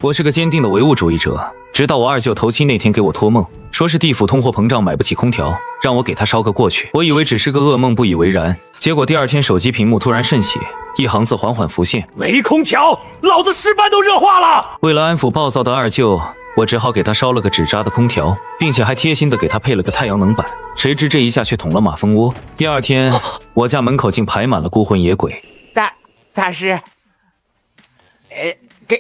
我是个坚定的唯物主义者，直到我二舅头七那天给我托梦，说是地府通货膨胀买不起空调，让我给他烧个过去。我以为只是个噩梦，不以为然。结果第二天手机屏幕突然渗血，一行字缓缓浮现：没空调，老子尸斑都热化了。为了安抚暴躁的二舅，我只好给他烧了个纸扎的空调，并且还贴心的给他配了个太阳能板。谁知这一下却捅了马蜂窝。第二天，我家门口竟排满了孤魂野鬼。大师，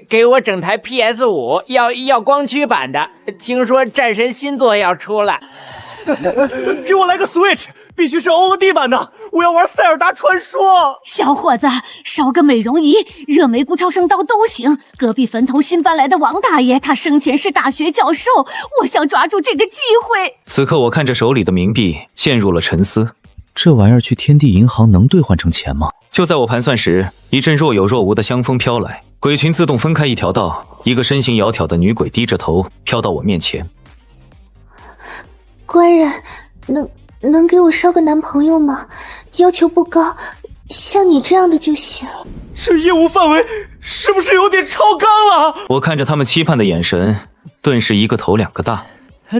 给我整台 PS5，要光驱版的。听说战神新作要出了。给我来个 Switch， 必须是 OLED 版的，我要玩塞尔达传说。小伙子，烧个美容仪、热玫瑰超声刀都行。隔壁坟头新搬来的王大爷，他生前是大学教授，我想抓住这个机会。此刻我看着手里的冥币，陷入了沉思。这玩意儿去天地银行能兑换成钱吗？就在我盘算时，一阵若有若无的香风飘来，鬼群自动分开一条道，一个身形窈窕的女鬼低着头飘到我面前。官人，能给我烧个男朋友吗？要求不高，像你这样的就行。这业务范围是不是有点超纲了？我看着他们期盼的眼神，顿时一个头两个大。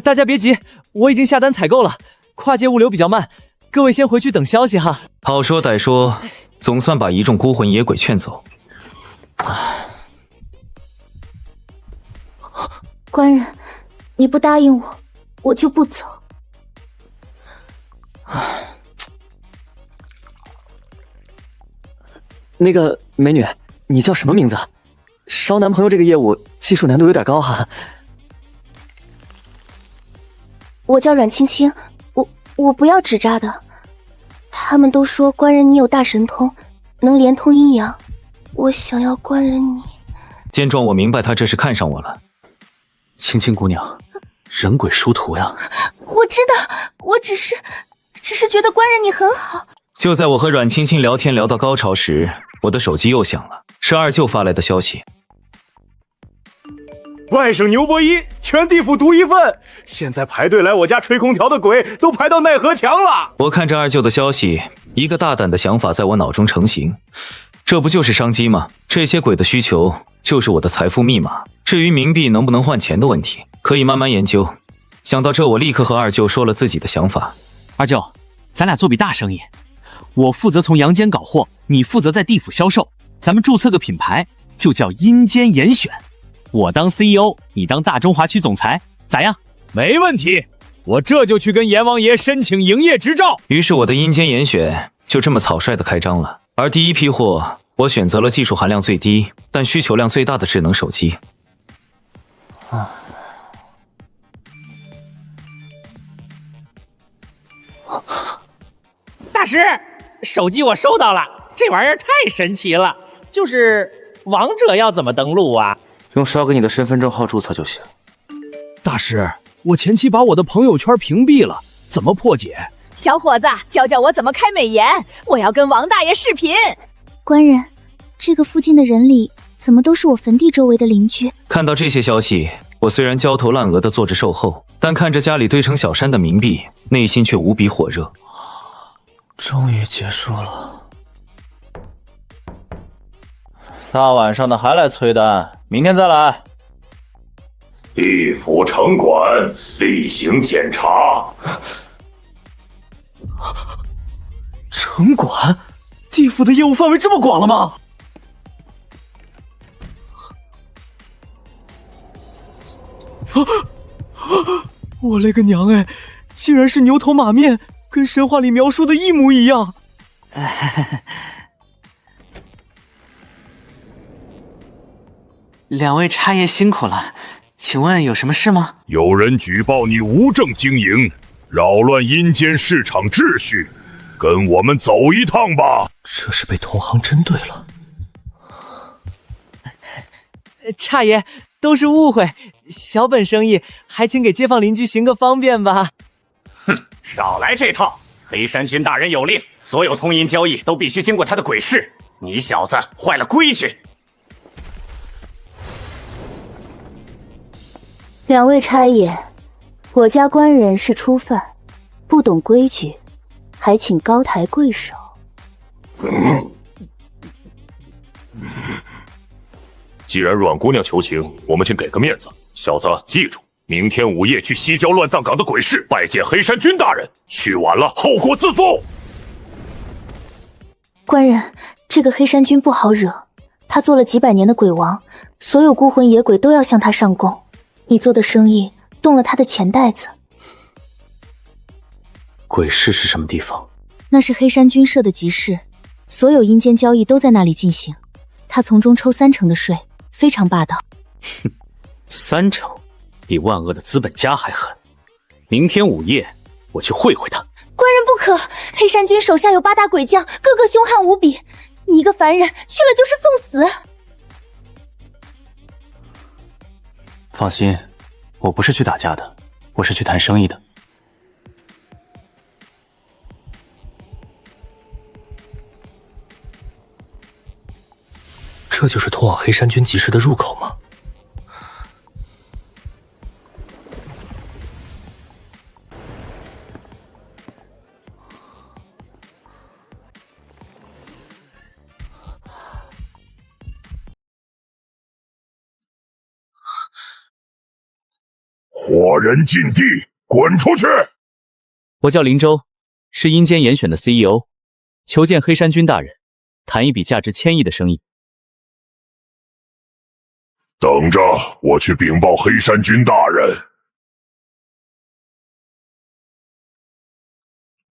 大家别急，我已经下单采购了，跨界物流比较慢，各位先回去等消息哈。好说歹说，总算把一众孤魂野鬼劝走。官人，你不答应我，我就不走。那个美女，你叫什么名字？烧男朋友这个业务技术难度有点高哈。我叫阮青青，我不要纸扎的。他们都说官人你有大神通，能连通阴阳，我想要官人你。见状，我明白他这是看上我了。青青姑娘，人鬼殊途呀。我知道，我只是觉得官人你很好。就在我和阮青青聊天聊到高潮时，我的手机又响了，是二舅发来的消息。外省牛伯一，全地府独一份。现在排队来我家吹空调的鬼都排到奈何墙了。我看着二舅的消息，一个大胆的想法在我脑中成型。这不就是商机吗？这些鬼的需求就是我的财富密码。至于冥币能不能换钱的问题，可以慢慢研究。想到这，我立刻和二舅说了自己的想法。二舅，咱俩做笔大生意，我负责从阳间搞货，你负责在地府销售，咱们注册个品牌，就叫阴间严选。我当 CEO， 你当大中华区总裁，咋样？没问题，我这就去跟阎王爷申请营业执照。于是我的阴间严选就这么草率的开张了。而第一批货，我选择了技术含量最低但需求量最大的智能手机。大师，手机我收到了，这玩意儿太神奇了。就是王者要怎么登录啊？用烧给你的身份证号注册就行。大师，我前妻把我的朋友圈屏蔽了，怎么破解？小伙子，教教我怎么开美颜，我要跟王大爷视频。官人，这个附近的人里怎么都是我坟地周围的邻居？看到这些消息，我虽然焦头烂额地坐着售后，但看着家里堆成小山的冥币，内心却无比火热。终于结束了。大晚上的还来催单，明天再来。地府城管例行检查。城管？地府的业务范围这么广了吗？我勒个娘哎！竟然是牛头马面，跟神话里描述的一模一样。两位差爷辛苦了，请问有什么事吗？有人举报你无证经营，扰乱阴间市场秩序，跟我们走一趟吧。这是被同行针对了。差爷，都是误会，小本生意，还请给街坊邻居行个方便吧。哼，少来这套！黑山君大人有令，所有通阴交易都必须经过他的鬼市。你小子坏了规矩！两位差爷，我家官人是初犯，不懂规矩，还请高抬贵手。既然阮姑娘求情，我们请给个面子。小子，记住，明天午夜去西郊乱葬岗的鬼市拜见黑山君大人，去晚了后果自负。官人，这个黑山君不好惹，他做了几百年的鬼王，所有孤魂野鬼都要向他上供。你做的生意动了他的钱袋子。鬼市是什么地方？那是黑山君设的集市，所有阴间交易都在那里进行，他从中抽30%的税，非常霸道。哼，30%，比万恶的资本家还狠。明天午夜，我去会会他。官人不可，黑山君手下有8大鬼将，个个凶悍无比，你一个凡人去了就是送死。放心，我不是去打架的，我是去谈生意的。这就是通往黑山君集市的入口吗？活人禁地，滚出去！我叫林州，是阴间严选的 CEO， 求见黑山君大人，谈一笔价值1000亿的生意。等着，我去禀报黑山君大人。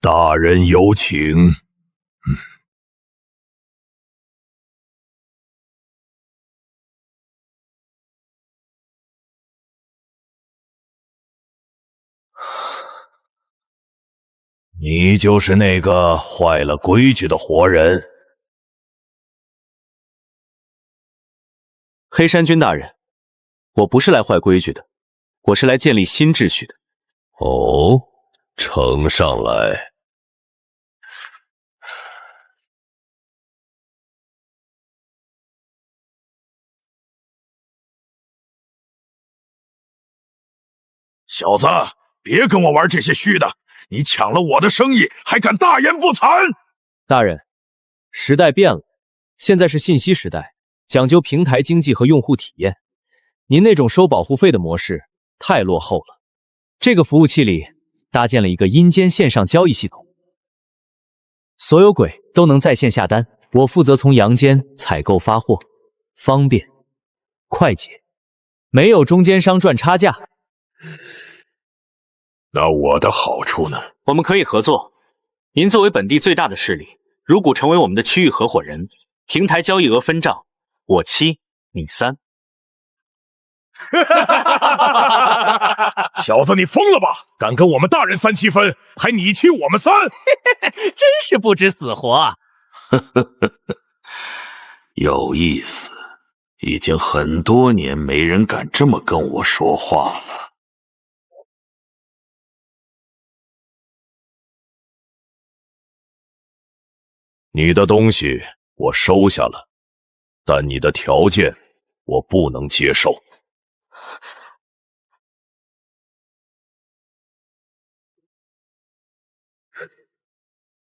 大人有请。你就是那个坏了规矩的活人。黑山君大人，我不是来坏规矩的，我是来建立新秩序的。哦，呈上来。小子，别跟我玩这些虚的！你抢了我的生意，还敢大言不惭！大人，时代变了，现在是信息时代，讲究平台经济和用户体验。您那种收保护费的模式太落后了。这个服务器里搭建了一个阴间线上交易系统，所有鬼都能在线下单，我负责从阳间采购发货，方便快捷，没有中间商赚差价。那我的好处呢？我们可以合作。您作为本地最大的势力，如果成为我们的区域合伙人，平台交易额分账，我7，你3。小子，你疯了吧？敢跟我们大人3七分，还你7我们3，真是不知死活。有意思，已经很多年没人敢这么跟我说话了。你的东西我收下了，但你的条件我不能接受。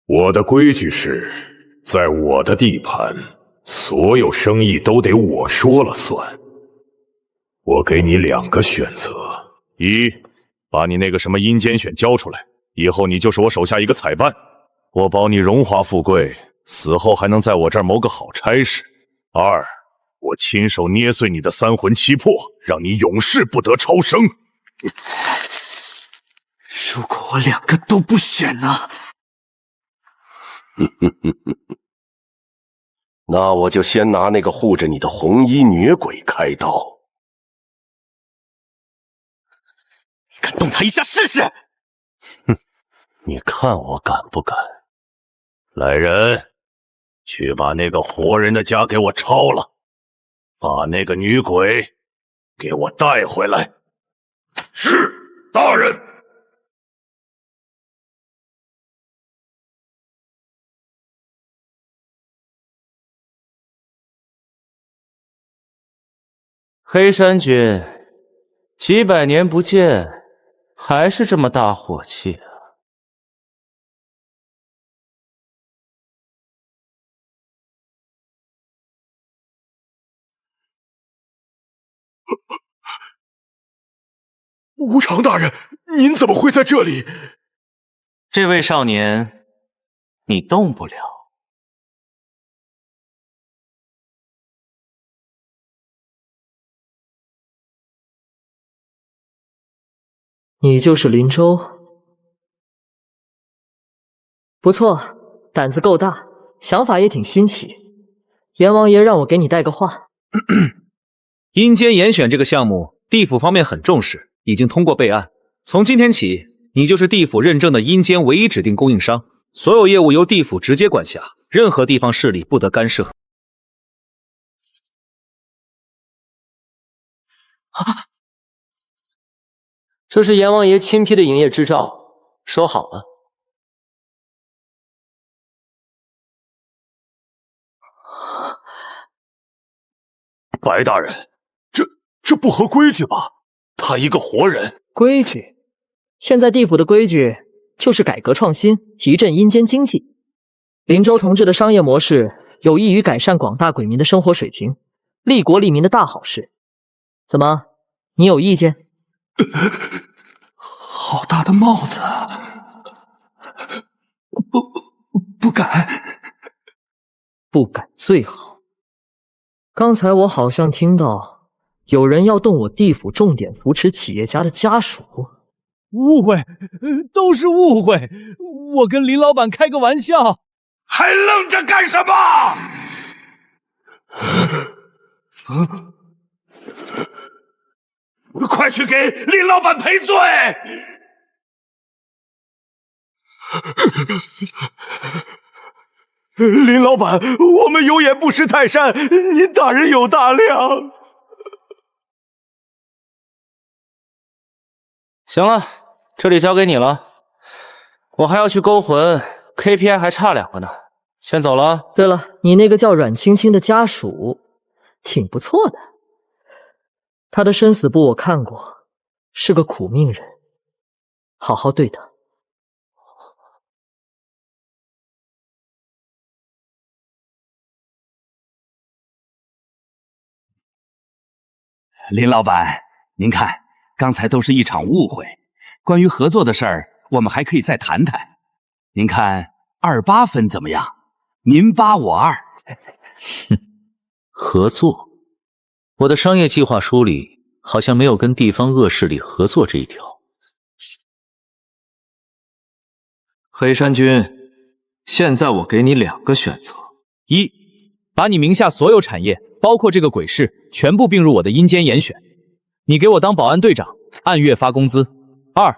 我的规矩是，在我的地盘，所有生意都得我说了算。我给你2个选择：一，把你那个什么阴间选交出来，以后你就是我手下一个采办，我保你荣华富贵，死后还能在我这儿谋个好差事；二，我亲手捏碎你的3魂7魄，让你永世不得超生。如果我2个都不选呢？那我就先拿那个护着你的红衣女鬼开刀。你敢动他一下试试？哼，你看我敢不敢？来人，去把那个活人的家给我抄了，把那个女鬼给我带回来。是，大人。黑山君，几百年不见，还是这么大火气啊！无常大人，您怎么会在这里？这位少年，你动不了。你就是林州，不错，胆子够大，想法也挺新奇。阎王爷让我给你带个话。阴间严选这个项目，地府方面很重视，已经通过备案。从今天起，你就是地府认证的阴间唯一指定供应商，所有业务由地府直接管辖，任何地方势力不得干涉。这是阎王爷亲批的营业执照，收好了。白大人，这不合规矩吧？他一个活人。规矩？现在地府的规矩就是改革创新，提振阴间经济。林州同志的商业模式有益于改善广大鬼民的生活水平，利国利民的大好事。怎么，你有意见？好大的帽子啊！不敢，不敢最好。刚才我好像听到有人要动我地府重点扶持企业家的家属。误会，都是误会。我跟林老板开个玩笑。还愣着干什么？快去给林老板赔罪！林老板，我们有眼不识泰山，您大人有大量。行了，这里交给你了，我还要去勾魂 ，KPI 还差2个呢，先走了。对了，你那个叫阮青青的家属挺不错的，他的生死簿我看过，是个苦命人，好好对他。林老板，您看，刚才都是一场误会，关于合作的事儿，我们还可以再谈谈。您看28分怎么样？您8我2。合作？我的商业计划书里好像没有跟地方恶势力合作这一条。黑山君，现在我给你2个选择：一，把你名下所有产业，包括这个鬼市，全部并入我的阴间严选，你给我当保安队长，按月发工资。2，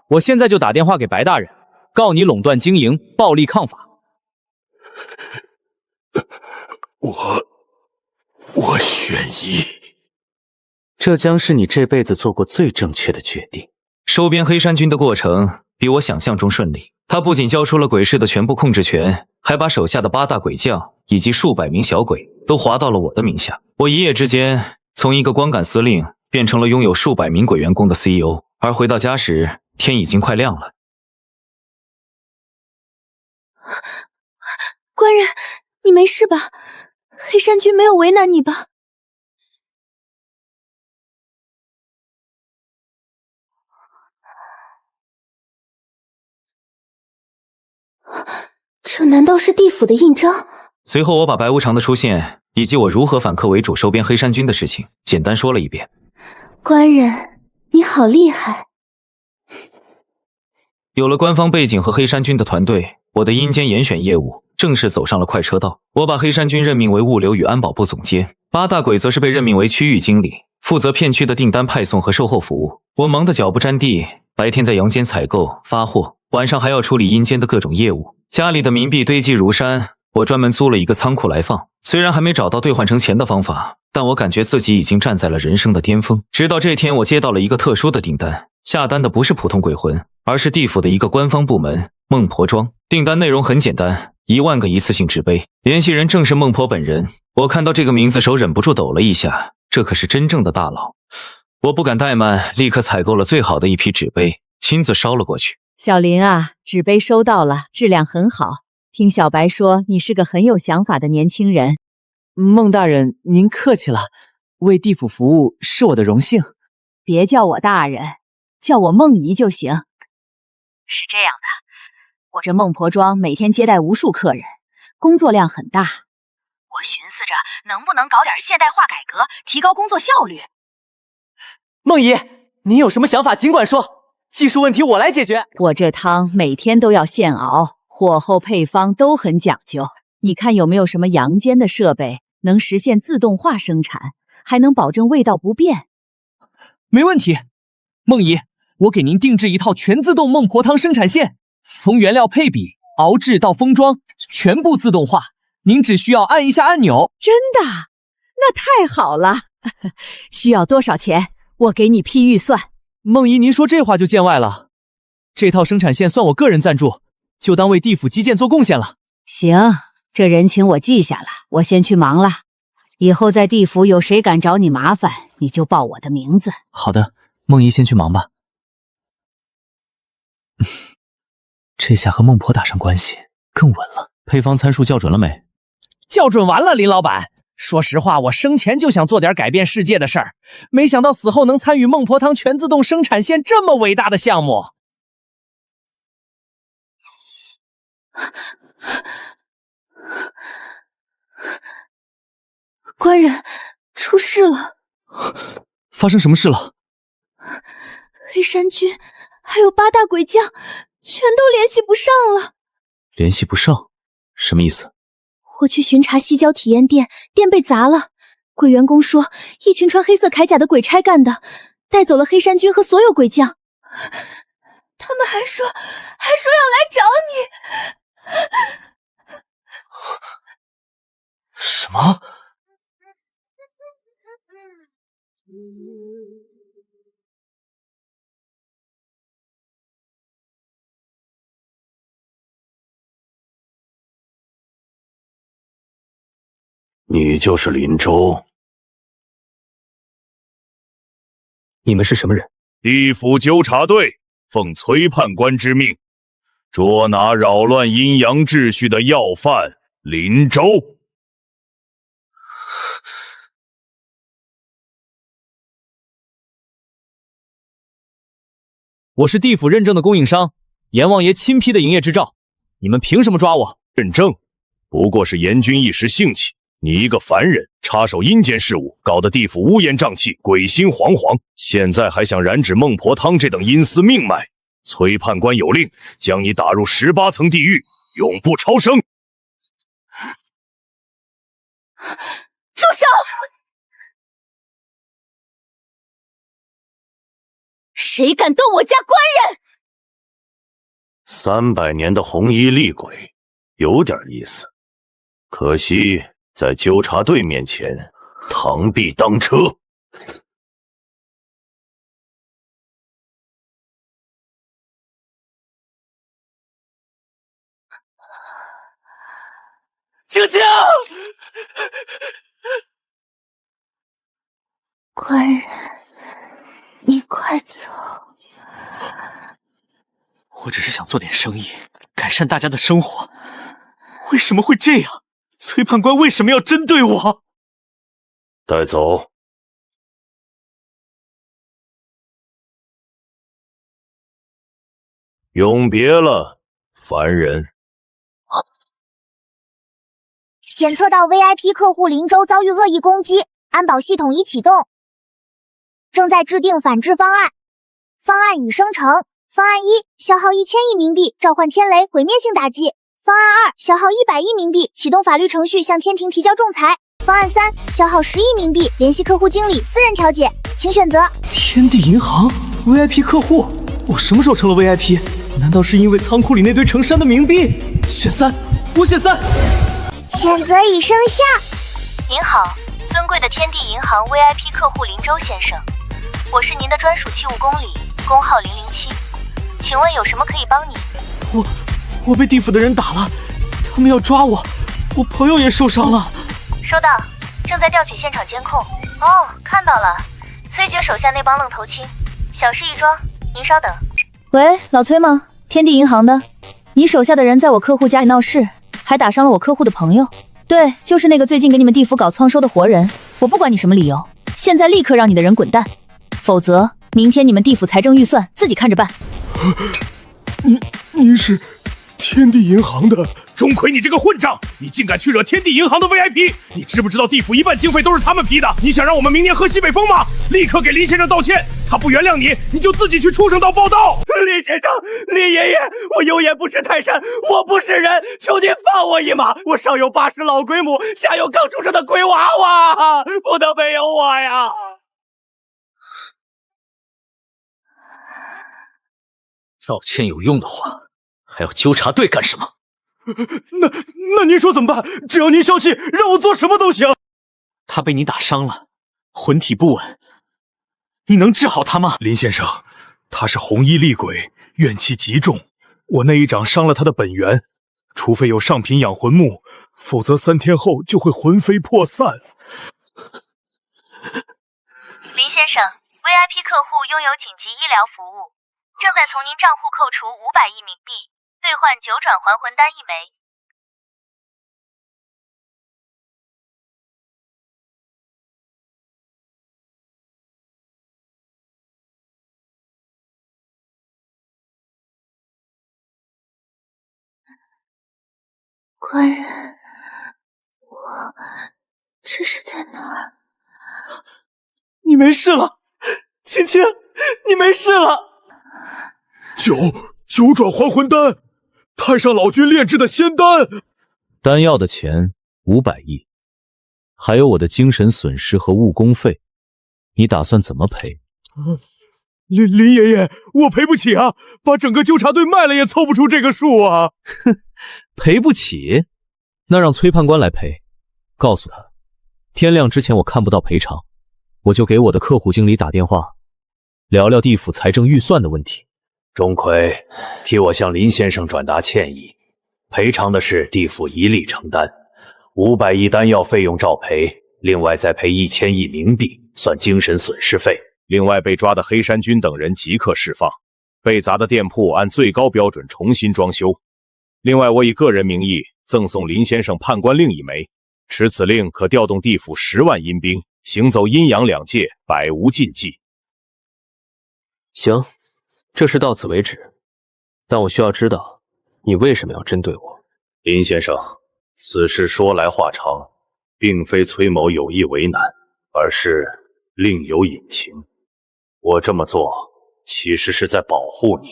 我现在就打电话给白大人，告你垄断经营，暴力抗法。我选一。这将是你这辈子做过最正确的决定。收编黑山军的过程比我想象中顺利，他不仅交出了鬼市的全部控制权，还把手下的8大鬼将以及数百名小鬼都划到了我的名下。我一夜之间从一个光杆司令变成了拥有数百名鬼员工的 CEO， 而回到家时，天已经快亮了。官人，你没事吧？黑山君没有为难你吧？这难道是地府的印章？随后我把白无常的出现以及我如何反客为主收编黑山军的事情简单说了一遍。官人，你好厉害。有了官方背景和黑山军的团队，我的阴间严选业务正式走上了快车道。我把黑山军任命为物流与安保部总监，8大鬼则是被任命为区域经理，负责片区的订单派送和售后服务。我忙得脚不沾地，白天在阳间采购发货，晚上还要处理阴间的各种业务。家里的冥币堆积如山，我专门租了一个仓库来放。虽然还没找到兑换成钱的方法，但我感觉自己已经站在了人生的巅峰。直到这天，我接到了一个特殊的订单，下单的不是普通鬼魂，而是地府的一个官方部门孟婆庄。订单内容很简单，1万个一次性纸杯，联系人正是孟婆本人。我看到这个名字，手忍不住抖了一下，这可是真正的大佬。我不敢怠慢，立刻采购了最好的一批纸杯，亲自烧了过去。小林啊，纸杯收到了，质量很好。听小白说，你是个很有想法的年轻人。孟大人，您客气了，为地府服务是我的荣幸。别叫我大人，叫我梦姨就行。是这样的，我这孟婆庄每天接待无数客人，工作量很大。我寻思着能不能搞点现代化改革，提高工作效率。梦姨，您有什么想法尽管说，技术问题我来解决。我这汤每天都要现熬，火候配方都很讲究。你看有没有什么阳间的设备能实现自动化生产，还能保证味道不变？没问题，梦姨，我给您定制一套全自动孟婆汤生产线，从原料配比、熬制到封装，全部自动化。您只需要按一下按钮。真的？那太好了。需要多少钱？我给你批预算。梦姨，您说这话就见外了。这套生产线算我个人赞助，就当为地府基建做贡献了。行，这人情我记下了，我先去忙了。以后在地府有谁敢找你麻烦，你就报我的名字。好的，梦姨先去忙吧。这下和孟婆打上关系更稳了。配方参数校准了没？校准完了，林老板。说实话，我生前就想做点改变世界的事儿，没想到死后能参与孟婆汤全自动生产线这么伟大的项目。官人，出事了！发生什么事了？黑山军还有8大鬼将全都联系不上了。联系不上？什么意思？我去巡查西郊体验店，店被砸了。鬼员工说，一群穿黑色铠甲的鬼差干的，带走了黑山军和所有鬼将。他们还说要来找你。什么？你就是林州？你们是什么人？地府纠察队奉崔判官之命，捉拿扰乱阴阳秩序的要犯林州。我是地府认证的供应商，阎王爷亲批的营业执照，你们凭什么抓我？认证不过是阎君一时兴起，你一个凡人插手阴间事务，搞得地府乌烟瘴气，鬼心惶惶，现在还想染指孟婆汤这等阴司命脉。崔判官有令，将你打入18层地狱，永不超生。住手！谁敢动我家官人？300年的红衣厉鬼，有点意思，可惜在纠察队面前螳臂当车。救救！官人，你快走！我只是想做点生意，改善大家的生活，为什么会这样？崔判官为什么要针对我？带走。永别了，凡人。检测到 VIP 客户林州遭遇恶意攻击，安保系统已启动，正在制定反制方案。方案已生成。方案1，消耗1000亿冥币，召唤天雷，毁灭性打击。方案2，消耗100亿冥币，启动法律程序向天庭提交仲裁。方案3，消耗10亿冥币，联系客户经理私人调解，请选择。天地银行 VIP 客户，我什么时候成了 VIP？ 难道是因为仓库里那堆成山的冥币？选3，我选3。选择已生效。您好，尊贵的天地银行 VIP 客户林州先生，我是您的专属器物公理，工号007，请问有什么可以帮你？我被地府的人打了，他们要抓我，我朋友也受伤了。收到，正在调取现场监控。哦，看到了，崔爵手下那帮愣头青，小事一桩，您稍等。喂，老崔吗？天地银行的，你手下的人在我客户家里闹事，还打伤了我客户的朋友。对，就是那个最近给你们地府搞创收的活人。我不管你什么理由，现在立刻让你的人滚蛋，否则明天你们地府财政预算自己看着办。您是天地银行的？钟馗，你这个混账！你竟敢去惹天地银行的 VIP！ 你知不知道地府一半经费都是他们批的？你想让我们明年喝西北风吗？立刻给林先生道歉！他不原谅你，你就自己去畜生道报道！林先生，林爷爷，我有眼不识泰山，我不是人，求您放我一马！我上有80老龟母，下有刚出生的鬼娃娃，不能没有我呀！道歉有用的话，还要纠察队干什么？那您说怎么办？只要您消息，让我做什么都行。他被你打伤了，魂体不稳，你能治好他吗？林先生，他是红衣厉鬼，怨气极重。我那一掌伤了他的本源，除非有上品养魂木，否则3天后就会魂飞魄散。林先生 ，VIP 客户拥有紧急医疗服务，正在从您账户扣除500亿冥币。兑换9转还魂丹1枚。官人，我这是在哪儿？你没事了，青青，你没事了。九转还魂丹，太上老君炼制的仙丹。丹药的钱500亿，还有我的精神损失和误工费，你打算怎么赔？林爷爷，我赔不起啊！把整个纠察队卖了也凑不出这个数啊！哼，赔不起？那让崔判官来赔。告诉他，天亮之前我看不到赔偿，我就给我的客户经理打电话，聊聊地府财政预算的问题。钟馗，替我向林先生转达歉意，赔偿的是地府一力承担，500亿丹药费用照赔，另外再赔1000亿冥币，算精神损失费。另外，被抓的黑山军等人即刻释放，被砸的店铺按最高标准重新装修。另外，我以个人名义赠送林先生判官令1枚，持此令可调动地府10万阴兵，行走阴阳两界，百无禁忌。行，这事到此为止，但我需要知道你为什么要针对我。林先生，此事说来话长，并非崔某有意为难，而是另有隐情。我这么做其实是在保护你。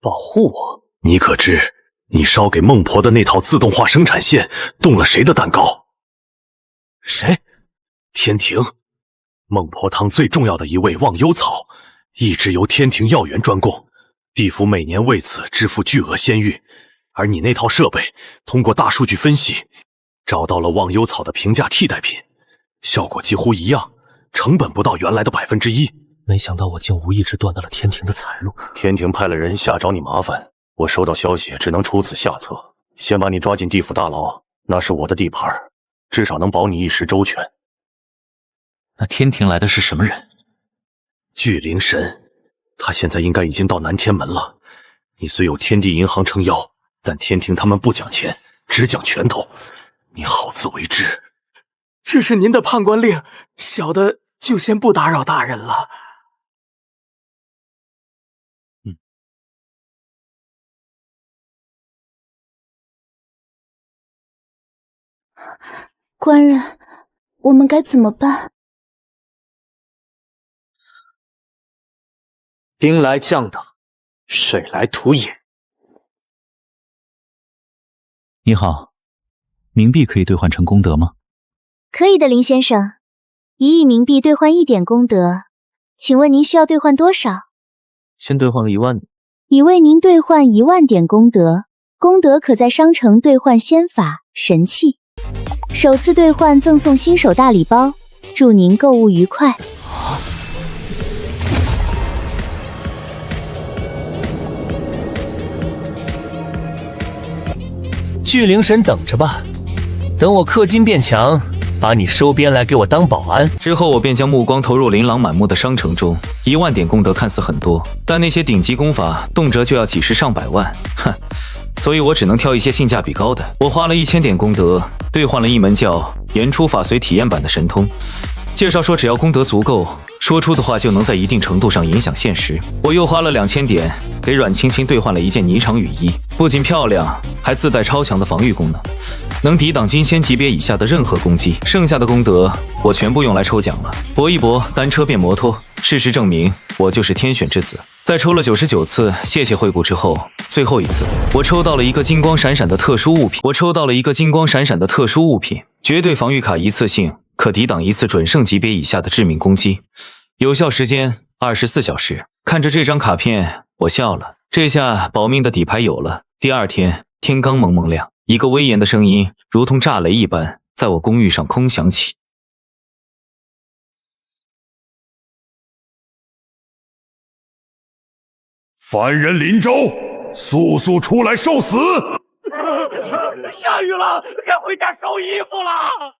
保护我？你可知你烧给孟婆的那套自动化生产线动了谁的蛋糕？谁？天庭。孟婆汤最重要的一味忘忧草，一直由天庭药园专供，地府每年为此支付巨额仙玉。而你那套设备通过大数据分析，找到了忘忧草的平价替代品，效果几乎一样，成本不到原来的1%。没想到我竟无意之断到了天庭的财路。天庭派了人下找你麻烦，我收到消息，只能出此下策，先把你抓进地府大牢，那是我的地盘，至少能保你一时周全。那天庭来的是什么人？巨灵神，他现在应该已经到南天门了。你虽有天地银行撑腰，但天庭他们不讲钱，只讲拳头，你好自为之。这是您的判官令，小的就先不打扰大人了。官人，我们该怎么办？兵来将挡，水来土掩。你好，冥币可以兑换成功德吗？可以的，林先生，1亿冥币兑换1点功德，请问您需要兑换多少？先兑换个1万。已为您兑换1万点功德，功德可在商城兑换仙法、神器。首次兑换赠送新手大礼包，祝您购物愉快。巨灵神等着吧，等我氪金变强，把你收编来给我当保安。之后我便将目光投入琳琅满目的商城中，1万点功德看似很多，但那些顶级功法动辄就要几十上百万，哼，所以我只能挑一些性价比高的。我花了1000点功德兑换了一门叫言出法随体验版的神通，介绍说只要功德足够，说出的话就能在一定程度上影响现实。我又花了2000点给阮青青兑换了一件霓裳雨衣，不仅漂亮，还自带超强的防御功能，能抵挡金仙级别以下的任何攻击。剩下的功德我全部用来抽奖了，搏一搏，单车变摩托。事实证明，我就是天选之子。在抽了99次谢谢惠顾之后，最后一次，我抽到了一个金光闪闪的特殊物品。绝对防御卡，一次性可抵挡1次准圣级别以下的致命攻击，有效时间24小时。看着这张卡片，我笑了，这下保命的底牌有了。第二天，天刚蒙蒙亮，一个威严的声音如同炸雷一般在我公寓上空响起。凡人林州，速速出来受死！下雨了，该回家收衣服了。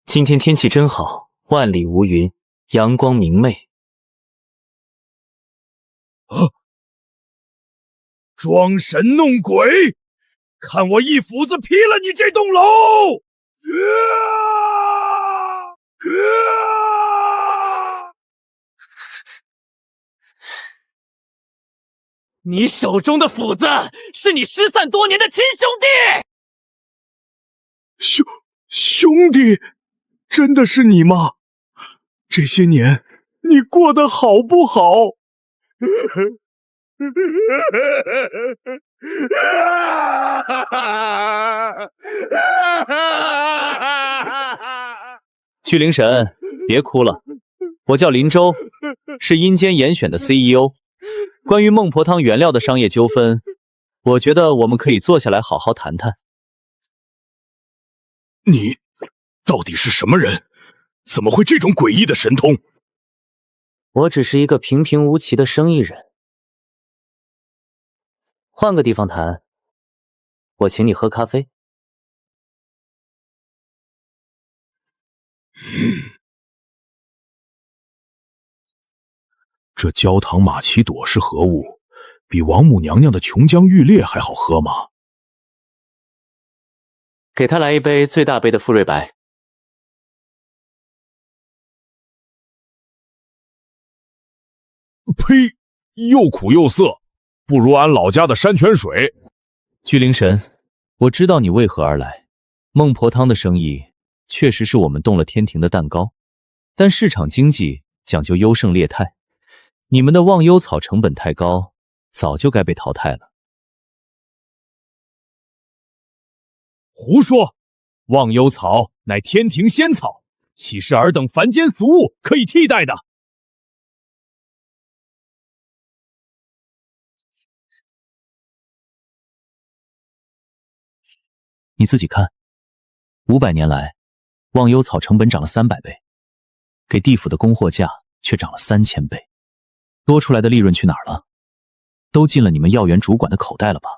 今天天气真好，万里无云，阳光明媚。装神弄鬼！看我一斧子劈了你这栋楼！你手中的斧子是你失散多年的亲兄弟！兄弟，真的是你吗？这些年你过得好不好？巨灵神，别哭了，我叫林州，是阴间严选的 CEO。关于孟婆汤原料的商业纠纷，我觉得我们可以坐下来好好谈谈。你到底是什么人？怎么会这种诡异的神通？我只是一个平平无奇的生意人。换个地方谈，我请你喝咖啡。这焦糖玛奇朵是何物？比王母娘娘的琼浆玉液还好喝吗？给他来一杯最大杯的馥芮白。呸！又苦又涩，不如俺老家的山泉水。巨灵神，我知道你为何而来。孟婆汤的生意确实是我们动了天庭的蛋糕，但市场经济讲究优胜劣汰，你们的忘忧草成本太高，早就该被淘汰了。胡说！忘忧草乃天庭仙草，岂是尔等凡间俗物可以替代的？你自己看，500年来，忘忧草成本涨了300倍，给地府的供货价却涨了3000倍，多出来的利润去哪儿了？都进了你们药园主管的口袋了吧？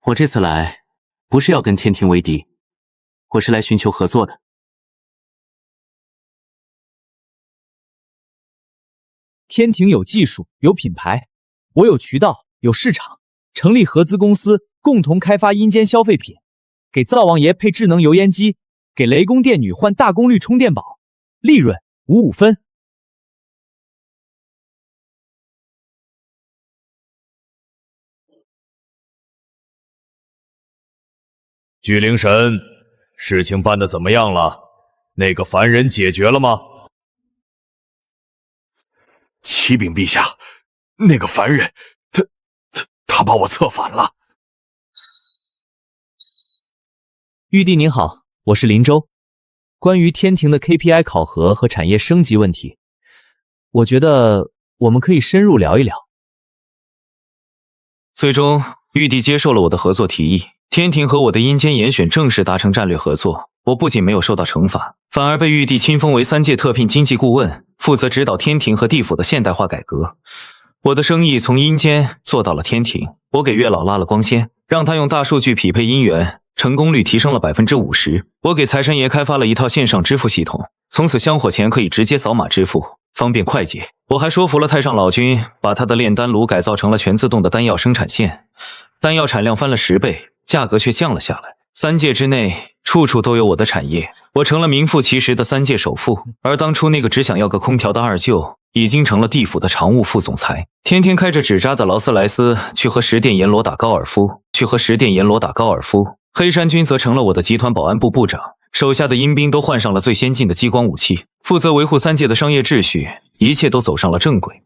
我这次来，不是要跟天庭为敌，我是来寻求合作的。天庭有技术，有品牌，我有渠道，有市场，成立合资公司，共同开发阴间消费品，给灶王爷配智能油烟机，给雷公电女换大功率充电宝，利润55分。巨灵神，事情办得怎么样了？那个凡人解决了吗？启禀陛下，那个凡人，他把我策反了。玉帝您好，我是林州。关于天庭的 KPI 考核和产业升级问题，我觉得我们可以深入聊一聊。最终，玉帝接受了我的合作提议，天庭和我的阴间严选正式达成战略合作。我不仅没有受到惩罚，反而被玉帝亲封为3届特聘经济顾问，负责指导天庭和地府的现代化改革。我的生意从阴间做到了天庭，我给月老拉了光纤，让他用大数据匹配姻缘，成功率提升了50%。我给财神爷开发了一套线上支付系统，从此香火钱可以直接扫码支付，方便快捷。我还说服了太上老君，把他的炼丹炉改造成了全自动的丹药生产线，丹药产量翻了10倍，价格却降了下来。3界之内，处处都有我的产业，我成了名副其实的3界首富。而当初那个只想要个空调的二舅，已经成了地府的常务副总裁，天天开着纸扎的劳斯莱斯去和十殿阎罗打高尔夫，黑山君则成了我的集团保安部部长，手下的阴兵都换上了最先进的激光武器，负责维护3界的商业秩序，一切都走上了正轨。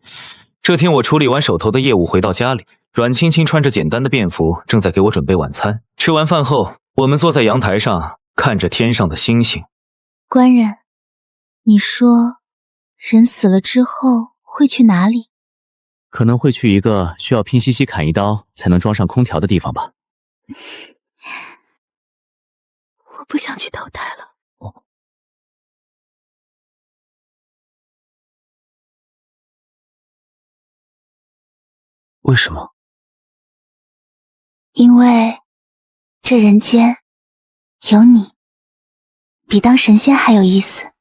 这天我处理完手头的业务回到家里，阮青青穿着简单的便服，正在给我准备晚餐。吃完饭后，我们坐在阳台上，看着天上的星星。官人，你说人死了之后会去哪里？可能会去一个需要拼夕夕砍一刀才能装上空调的地方吧。我不想去投胎了。为什么？因为这人间有你，比当神仙还有意思。